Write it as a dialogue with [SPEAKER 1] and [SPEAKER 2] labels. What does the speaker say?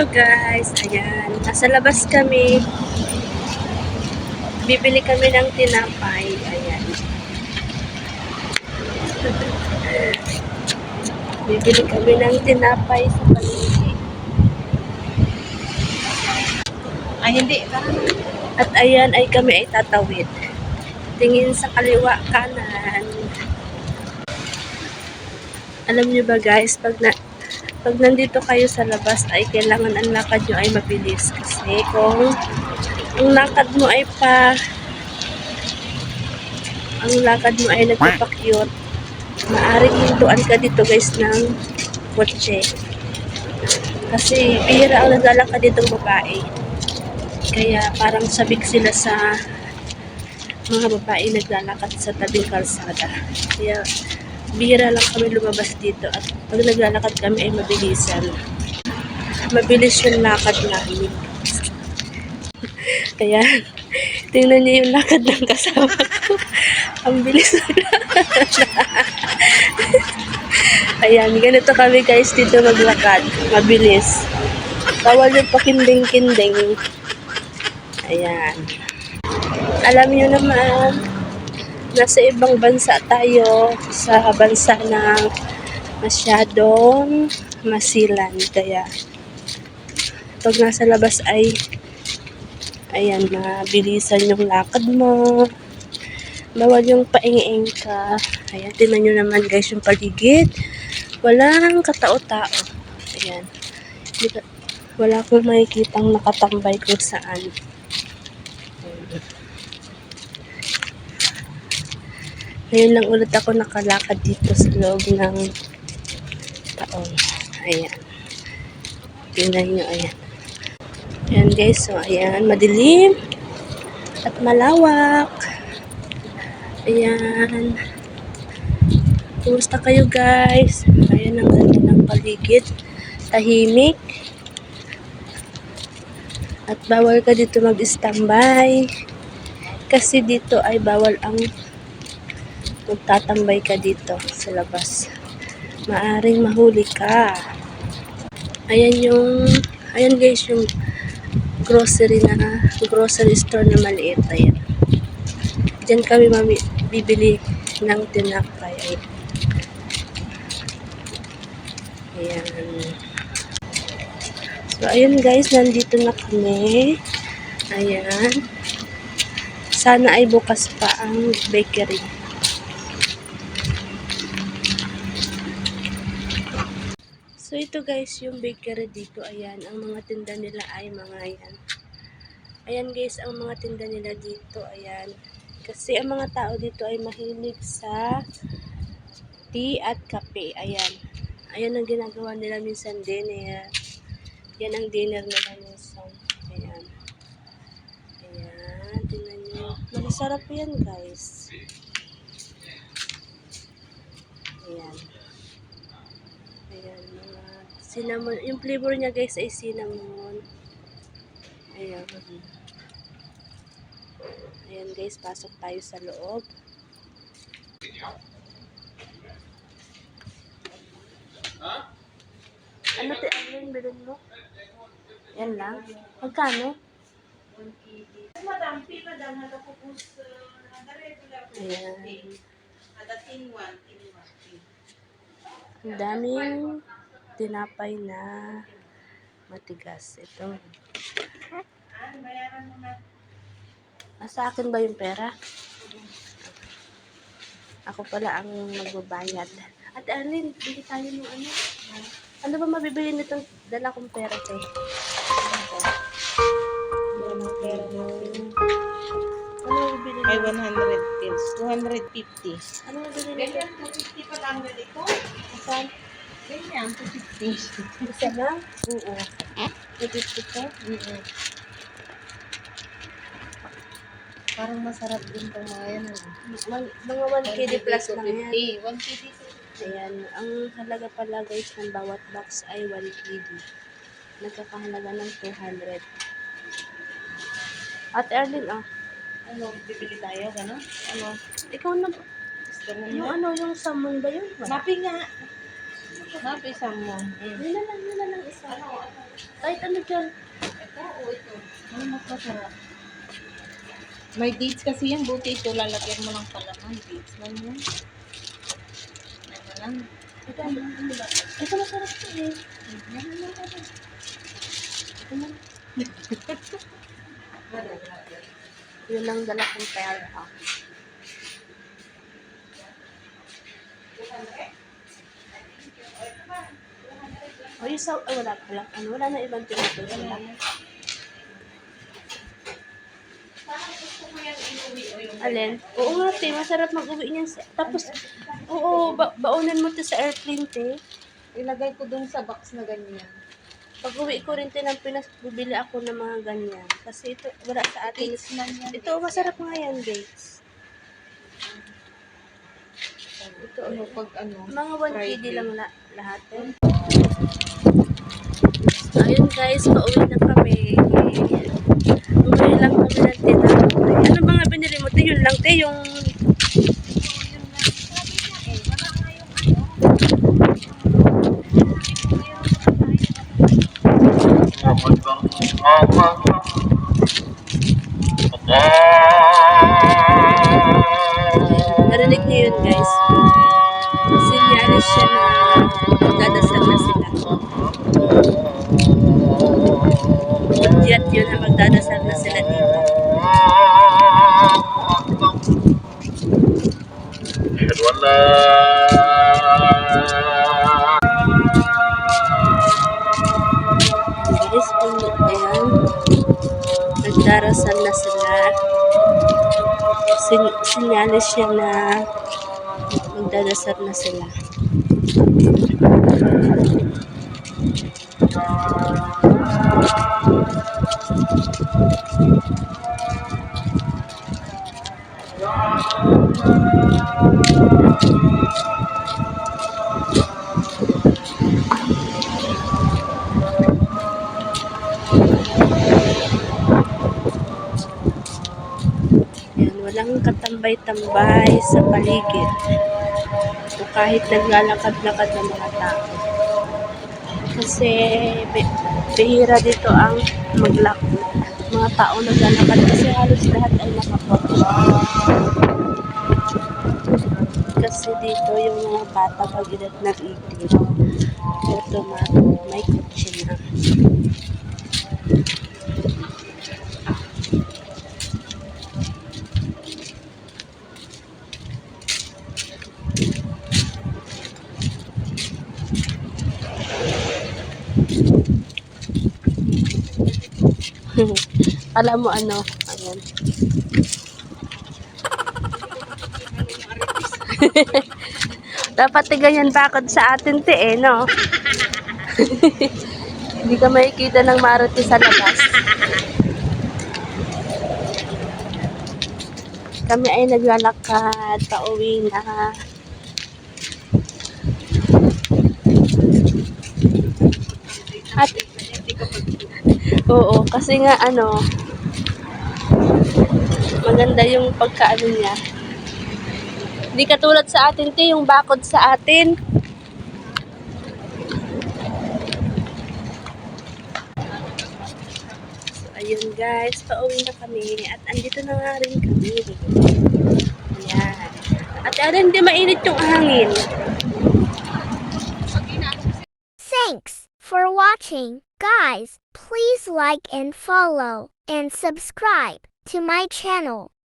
[SPEAKER 1] Hello guys, ayan, nasa labas kami. Bibili kami ng tinapay, ayan. Bibili kami ng tinapay sa palengke.
[SPEAKER 2] Ay, hindi.
[SPEAKER 1] At ayan ay kami ay tatawid. Tingin sa kaliwa, kanan. Alam niyo ba guys, pag nandito kayo sa labas ay kailangan ang lakad nyo ay mabilis. Kasi kung ang lakad mo ay nagpapakyot, maaring hintuan ka dito guys ng kotse. Kasi bihira ang naglalakad ditong babae. Kaya parang sabik sila sa mga babae naglalakad sa tabing kalsada. Kaya bihira lang kami lumabas dito at pag naglalakad kami ay mabilisan. Mabilis yung lakad namin. Kaya tingnan niyo yung lakad ng kasama ko. Ang bilis ng lakad. Ayan, ganito kami guys dito maglakad. Mabilis. Bawal yung pakinding-kinding. Ayan. Alam niyo naman, nasa ibang bansa tayo, sa bansa na masyadong masilan. Kaya, pag nasa labas ay, ayan, mabilisan yung lakad mo. Bawal yung paing-ing ka. Ayan, tingnan nyo naman guys yung paligid. Walang katao-tao. Ayan. Wala akong makikitang nakatambay kung saan. Ngayon lang ulit ako nakalakad dito sa loob ng taon. Ayan. Tingnan nyo, ayan. Ayan guys, so ayan, madilim at malawak. Ayan. Kumusta kayo guys? Ayan ang ganda ng paligid. Tahimik. At bawal ka dito mag-standby. Kasi dito ay bawal ang magtatambay ka dito sa labas. Maaring mahuli ka. Ayan guys yung grocery store na maliit. Ayan. Diyan kami bibili ng tinapay. Ayan. So, ayun guys, nandito na kami. Ayan. Sana ay bukas pa ang bakery. So, ito guys, yung bakery dito. Ayan, ang mga tinda nila ay mga ayan. Ayan guys, ang mga tinda nila dito. Ayan. Kasi ang mga tao dito ay mahilig sa tea at kape. Ayan. Ayan ang ginagawa nila minsan dinner. Yan ang dinner nila minsan. Ayan. Ayan. Tingnan nyo. Masarap yan guys. Ayan. Ayan. Mga cinnamon. Yung flavor niya guys ay cinnamon. Ayan. Ayan guys. Pasok tayo sa loob. Ano yung bilhin mo? Yan lang? Magkano? Ayan. Ang daming tinapay na matigas. Ito. Sa akin ba yung pera? Ako pala ang magbabayad. Ate Arlene, bili tayo ng ano? Ano ba mabibili nitong dala kong pera ko? Ano pera natin? Ano mabibili
[SPEAKER 2] Ay,
[SPEAKER 1] nito?
[SPEAKER 2] 100 pills. 250.
[SPEAKER 1] Ano mabibili nito?
[SPEAKER 2] 250 pa lang na dito.
[SPEAKER 1] Saan?
[SPEAKER 2] Ganyan, 250.
[SPEAKER 1] Isa lang? Oo. 250 ko?
[SPEAKER 2] Parang masarap din itong mga yan.
[SPEAKER 1] Mga 1 KD plus lang yan.
[SPEAKER 2] 1 KD.
[SPEAKER 1] Ayan. Ang halaga pala guys ng bawat box ay 1 KD. Nagkakahalaga ng 200. Ate Arlene,
[SPEAKER 2] Ano, bibili tayo, gano'n?
[SPEAKER 1] ikaw na,
[SPEAKER 2] Gusto mo
[SPEAKER 1] yung
[SPEAKER 2] na?
[SPEAKER 1] yung salmon ba yun?
[SPEAKER 2] Mapi nga. Napisa mo.
[SPEAKER 1] Yun na lang isa. Kahit ano dyan.
[SPEAKER 2] Ito o ito? Ano mas masarap? May dates kasi yan. Buti ito. Lalagyan mo lang pala ng dates. Ano yun? Ano lang?
[SPEAKER 1] Ito masarap to eh.
[SPEAKER 2] Yan lang ako.
[SPEAKER 1] Ito na. Yun lang dala kong pera. O yung sa... Ay, wala pala. Ano, wala na ibang tinapos. Wala. Alin? Oo nga, te. Masarap mag-uwi niyan. Tapos, oo, baunan mo to sa airplane, te.
[SPEAKER 2] Ilagay ko dun sa box na ganyan.
[SPEAKER 1] Pag-uwi ko rin, te, ng Pinas, bubili ako ng mga ganyan. Kasi ito, wala sa atin.
[SPEAKER 2] Dates lang yan.
[SPEAKER 1] Ito, masarap nga yan, dates. Ito,
[SPEAKER 2] Ano pag ano?
[SPEAKER 1] mga 1 KD
[SPEAKER 2] Friday.
[SPEAKER 1] lang lahat, eh. Ayun, guys, pauwi na kami. Bumili lang kami ng tinapay. Ano ba nga binili mo, te? Yun lang, te, yung... Narinig niyo yun, guys. Sinyalis siya na magdadasal na sila. Udyat yun na magdadasal na sila dito. Guys, ayan. Nagdarasal na sila. Sinyalis siya na magdadasal na sila. Yan, walang katambay-tambay sa paligid. O kahit naglalakad-lakad ng mga tao. Kasi bihira dito ang mga tao naglalakad kasi halos lahat ay nakapotso. Kasi dito yung mga bata pag edad na 18, automatic may kotse na. Alam mo ano? Ayan. Dapat ganyan bakod sa atin, te, eh, no? Hindi ka makikita ng Maruti sa labas. Kami ay naglalakad, pauwi na. At, oo, kasi nga ano, maganda yung pagkaano niya. Hindi katulad sa atin, te, yung bakod sa atin. So, ayun guys, pauwi na kami. At andito na nga rin kami. Ayan. At hindi mainit yung hangin.
[SPEAKER 3] Thanks for watching. Guys, please like and follow and subscribe to my channel.